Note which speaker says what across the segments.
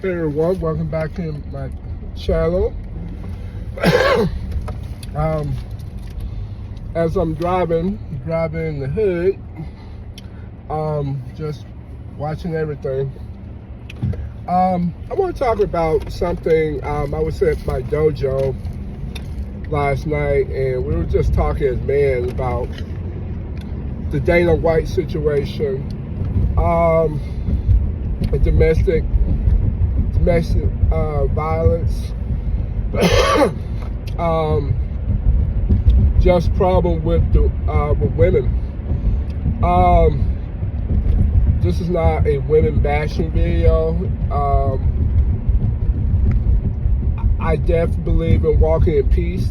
Speaker 1: Hey everyone, welcome back to my channel. As I'm driving in the hood, just watching everything. I want to talk about something. I was at my dojo last night, and we were just talking as men about the Dana White situation, the domestic violence, just problem with women. This is not a women bashing video. I definitely believe in walking in peace.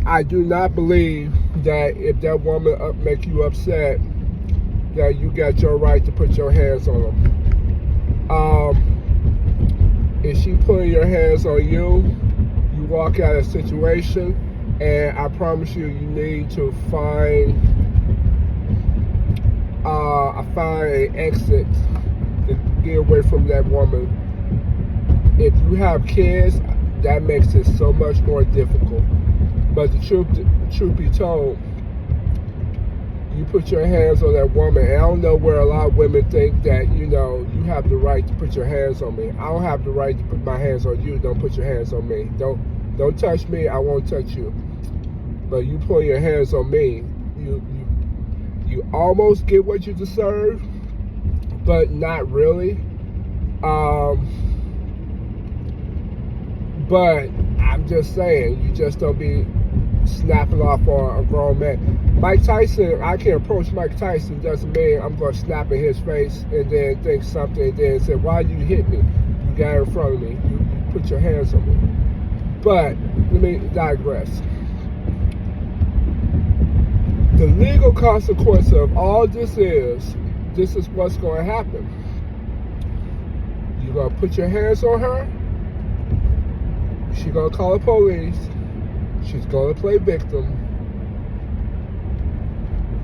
Speaker 1: I do not believe that if that woman make you upset, that you got your right to put your hands on them. If she putting your hands on you, you walk out of a situation, and I promise you, you need to find an exit to get away from that woman. If you have kids, that makes it so much more difficult. But the truth be told, you put your hands on that woman, and I don't know where a lot of women think that, you have the right to put your hands on me. I don't have the right to put my hands on you. Don't put your hands on me. Don't touch me. I won't touch you. But you put your hands on me, you almost get what you deserve, but not really. But I'm just saying, you just don't be snapping off on a grown man. Mike Tyson, I can approach Mike Tyson, doesn't mean I'm going to snap in his face and then think something and then say, why you hit me? You got in front of me. You put your hands on me. But let me digress. The legal consequence of all this is what's going to happen. You're going to put your hands on her. She's going to call the police. She's going to play victim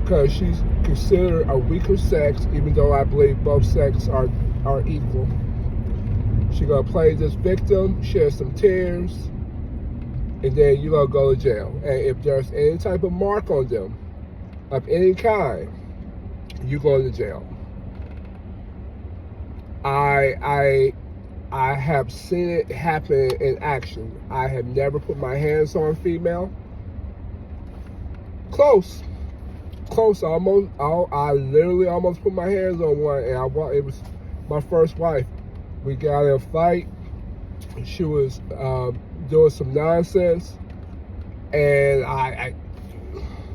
Speaker 1: because she's considered a weaker sex, even though I believe both sexes are equal. She's going to play this victim, shed some tears, and then you're going to go to jail. And if there's any type of mark on them, of any kind, you're going to jail. I have seen it happen in action. I have never put my hands on a female. Close. I literally almost put my hands on one, and it was my first wife. We got in a fight. She was doing some nonsense, and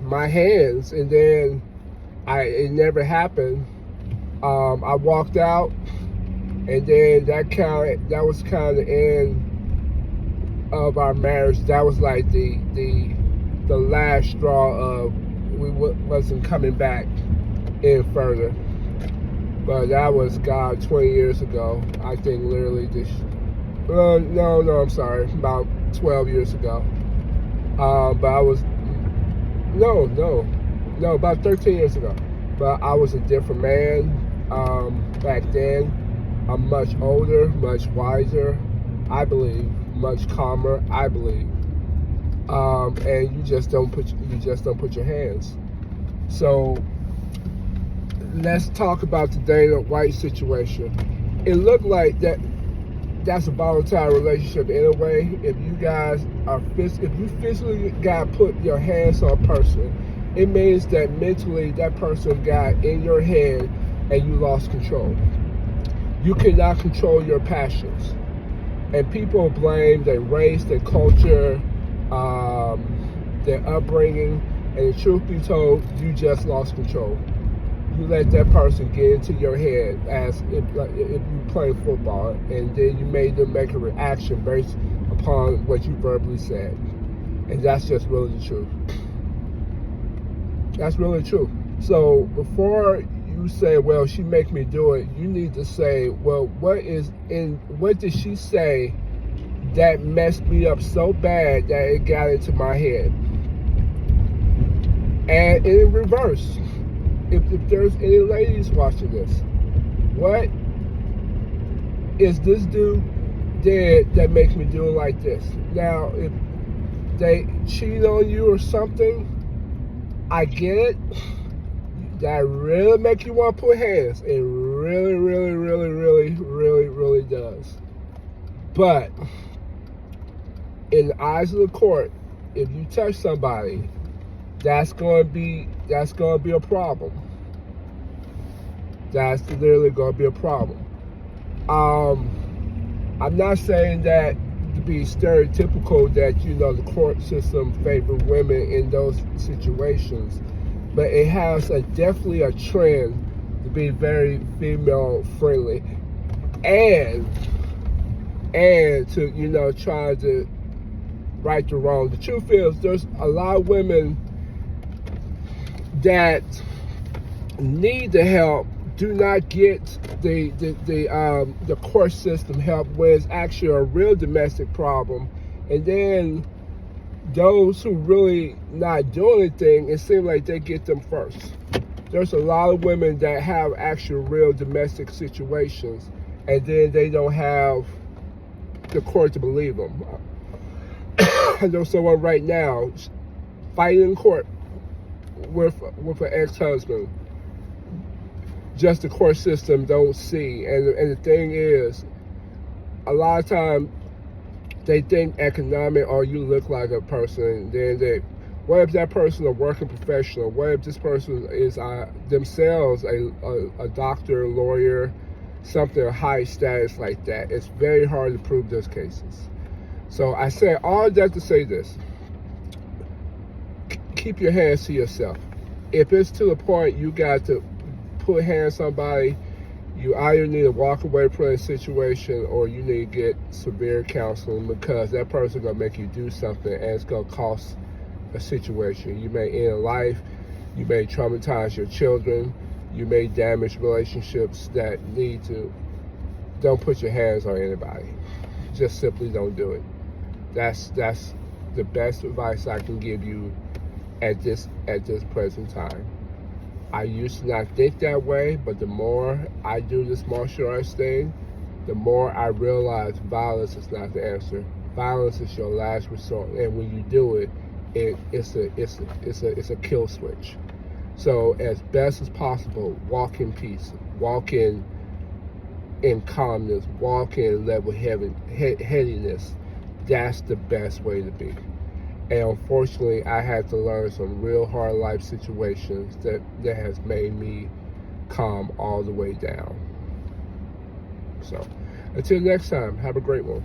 Speaker 1: my hands, and then it never happened. I walked out. And then that was kind of the end of our marriage. That was like the last straw of we wasn't coming back in further. But that was 20 years ago. I think literally I'm sorry, about 12 years ago. But I was about 13 years ago. But I was a different man back then. I'm much older, much wiser, I believe, much calmer, I believe. And you just don't put your hands. So let's talk about the Dana White situation. It looked like that's a volatile relationship in a way. If you physically got put your hands on a person, it means that mentally that person got in your head and you lost control. You cannot control your passions. And people blame their race, their culture, their upbringing, and the truth be told, you just lost control. You let that person get into your head as if you play football, and then you made them make a reaction based upon what you verbally said. And that's just really the truth. That's really true. So before you say, well, she make me do it, you need to say, well, what did she say that messed me up so bad that it got into my head? And in reverse, if there's any ladies watching this, what is this dude dead that makes me do it like this? Now, if they cheat on you or something, I get it. That really make you want to put hands. It really, really, really, really, really, really does. But in the eyes of the court, if you touch somebody, that's going to be a problem. That's literally going to be a problem. I'm not saying that to be stereotypical that the court system favor women in those situations, but it has definitely a trend to be very female friendly, and to try to right the wrong. The truth is, there's a lot of women that need the help, do not get the court system help when it's actually a real domestic problem, and then those who really not doing anything, it seems like they get them first. There's a lot of women that have actual real domestic situations, and then they don't have the court to believe them. I know someone right now fighting in court with an ex-husband. Just the court system don't see, and the thing is, a lot of times they think economic, or you look like a person. Then what if that person a working professional? What if this person is themselves a doctor, a lawyer, something of high status like that? It's very hard to prove those cases. So I say all that to say this: keep your hands to yourself. If it's to the point you got to put hands on somebody, you either need to walk away from a situation, or you need to get severe counseling, because that person gonna make you do something, and it's gonna cost a situation. You may end a life, you may traumatize your children, you may damage relationships that need to. Don't put your hands on anybody. Just simply don't do it. That's the best advice I can give you at this present time. I used to not think that way, but the more I do this martial arts thing, the more I realize violence is not the answer. Violence is your last resort, and when you do it, it's a kill switch. So as best as possible, walk in peace, walk in calmness, walk in level headiness. That's the best way to be. And unfortunately, I had to learn some real hard life situations that has made me calm all the way down. So until next time, have a great one.